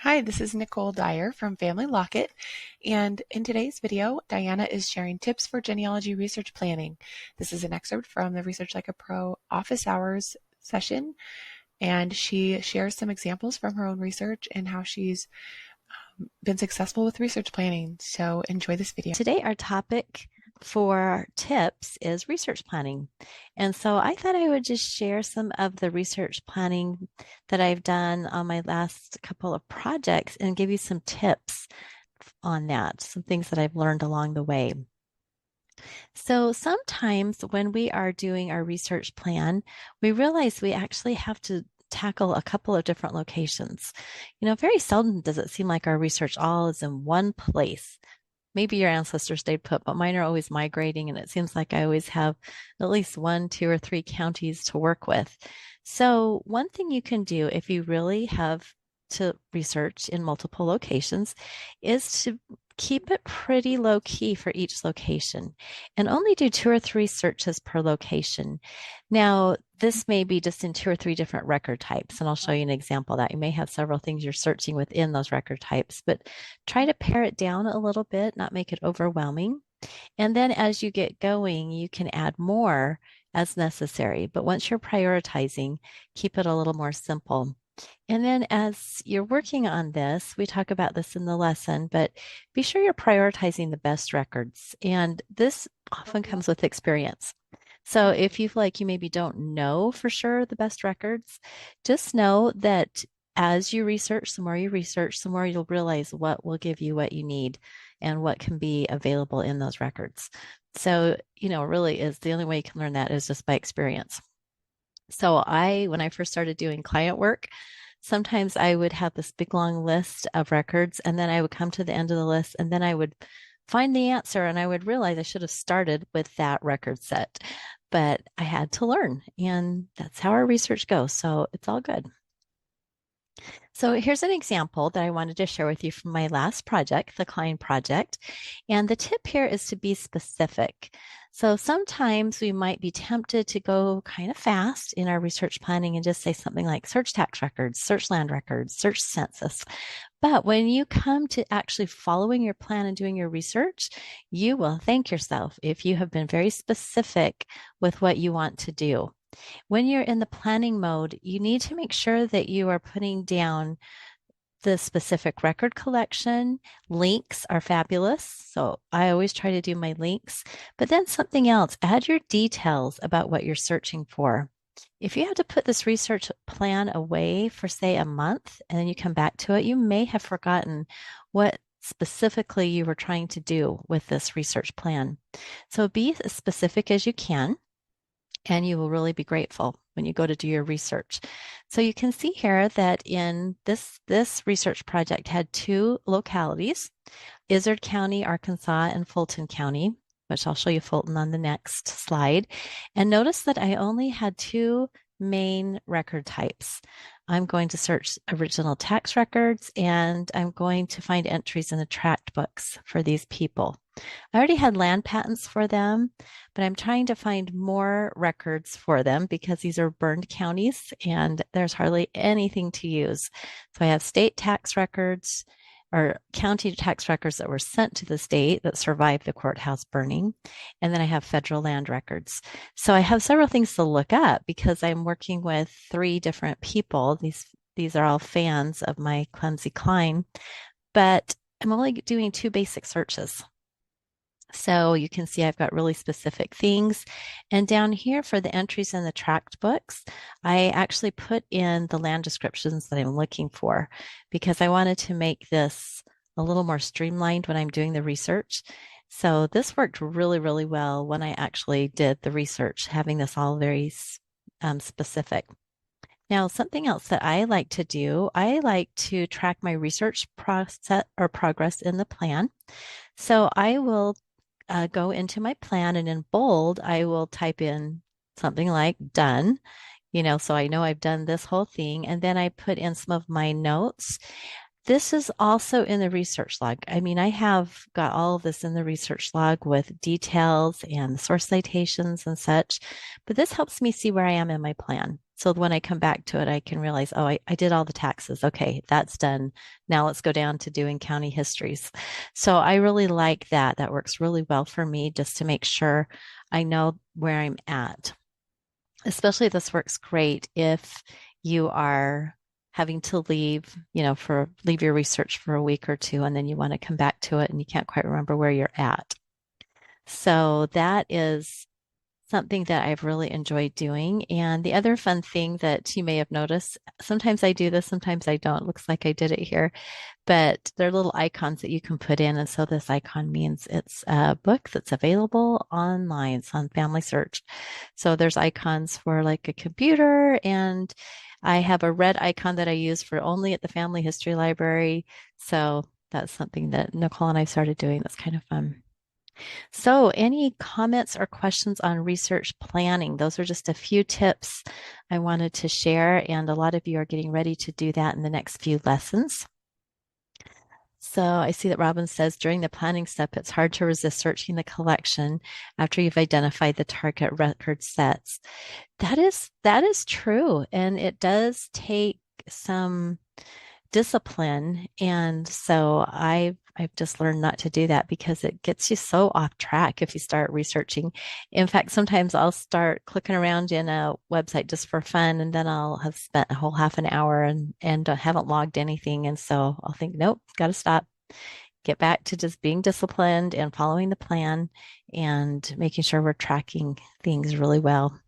Hi, this is Nicole Dyer from Family Locket, and in today's video, Diana is sharing tips for genealogy research planning. This is an excerpt from the Research Like a Pro office hours session, and she shares some examples from her own research and how she's been successful with research planning. So enjoy this video. Today, our topic for tips is research planning. And so I thought I would just share some of the research planning that I've done on my last couple of projects and give you some tips on that, some things that I've learned along the way. So sometimes when we are doing our research plan, we realize we actually have to tackle a couple of different locations. Very seldom does it seem like our research all is in one place. Maybe your ancestors stayed put, but mine are always migrating, and it seems like I always have at least 1, 2, or 3 counties to work with. So one thing you can do if you really have to research in multiple locations is to keep it pretty low key for each location and only do 2 or 3 searches per location. Now, this may be just in 2 or 3 different record types, and I'll show you an example of that. You may have several things you're searching within those record types, but try to pare it down a little bit, not make it overwhelming. And then as you get going, you can add more as necessary. But once you're prioritizing, keep it a little more simple. And then as you're working on this, we talk about this in the lesson, but be sure you're prioritizing the best records. And this often comes with experience. So if you feel like you maybe don't know for sure the best records, just know that as you research, the more you research, the more you'll realize what will give you what you need and what can be available in those records. So, really is the only way you can learn that is just by experience. So when I first started doing client work, sometimes I would have this big long list of records, and then I would come to the end of the list, and then I would find the answer, and I would realize I should have started with that record set. But I had to learn, and that's how our research goes. So it's all good. So here's an example that I wanted to share with you from my last project, the client project. And the tip here is to be specific. So sometimes we might be tempted to go kind of fast in our research planning and just say something like search tax records, search land records, search census. But when you come to actually following your plan and doing your research, you will thank yourself if you have been very specific with what you want to do. When you're in the planning mode, you need to make sure that you are putting down the specific record collection. Links are fabulous. So I always try to do my links, but then something else, add your details about what you're searching for. If you have to put this research plan away for, say, a month, and then you come back to it, you may have forgotten what specifically you were trying to do with this research plan. So be as specific as you can, and you will really be grateful when you go to do your research. So you can see here that in this research project had 2 localities, Izard County, Arkansas, and Fulton County, which I'll show you Fulton on the next slide. And notice that I only had 2 main record types. I'm going to search original tax records, and I'm going to find entries in the tract books for these people. I already had land patents for them, but I'm trying to find more records for them because these are burned counties and there's hardly anything to use. So I have state tax records or county tax records that were sent to the state that survived the courthouse burning. And then I have federal land records. So I have several things to look up because I'm working with 3 different people. These are all fans of my clumsy Klein, but I'm only doing 2 basic searches. So you can see I've got really specific things. And down here for the entries in the tract books, I actually put in the land descriptions that I'm looking for because I wanted to make this a little more streamlined when I'm doing the research. So this worked really, really well when I actually did the research, having this all very specific. Now, something else that I like to do, I like to track my research process or progress in the plan. So I will go into my plan, and in bold, I will type in something like done, so I know I've done this whole thing. And then I put in some of my notes. This is also in the research log. I mean, I have got all of this in the research log with details and source citations and such, but this helps me see where I am in my plan. So when I come back to it, I can realize, oh, I did all the taxes. Okay, that's done. Now let's go down to doing county histories. So I really like that. That works really well for me just to make sure I know where I'm at. Especially this works great if you are having to leave your research for a week or two, and then you want to come back to it and you can't quite remember where you're at. So that is something that I've really enjoyed doing. And the other fun thing that you may have noticed, sometimes I do this, sometimes I don't. Looks like I did it here, but there are little icons that you can put in. And so this icon means it's a book that's available online. It's on Family Search. So there's icons for like a computer, and I have a red icon that I use for only at the Family History Library. So that's something that Nicole and I started doing. That's kind of fun. So, any comments or questions on research planning? Those are just a few tips I wanted to share, and a lot of you are getting ready to do that in the next few lessons. So, I see that Robin says during the planning step, it's hard to resist searching the collection after you've identified the target record sets. That is true, and it does take some discipline. And so I've just learned not to do that because it gets you so off track if you start researching. In fact, sometimes I'll start clicking around in a website just for fun, and then I'll have spent a whole half an hour and haven't logged anything. And so I'll think, nope, got to stop. Get back to just being disciplined and following the plan and making sure we're tracking things really well.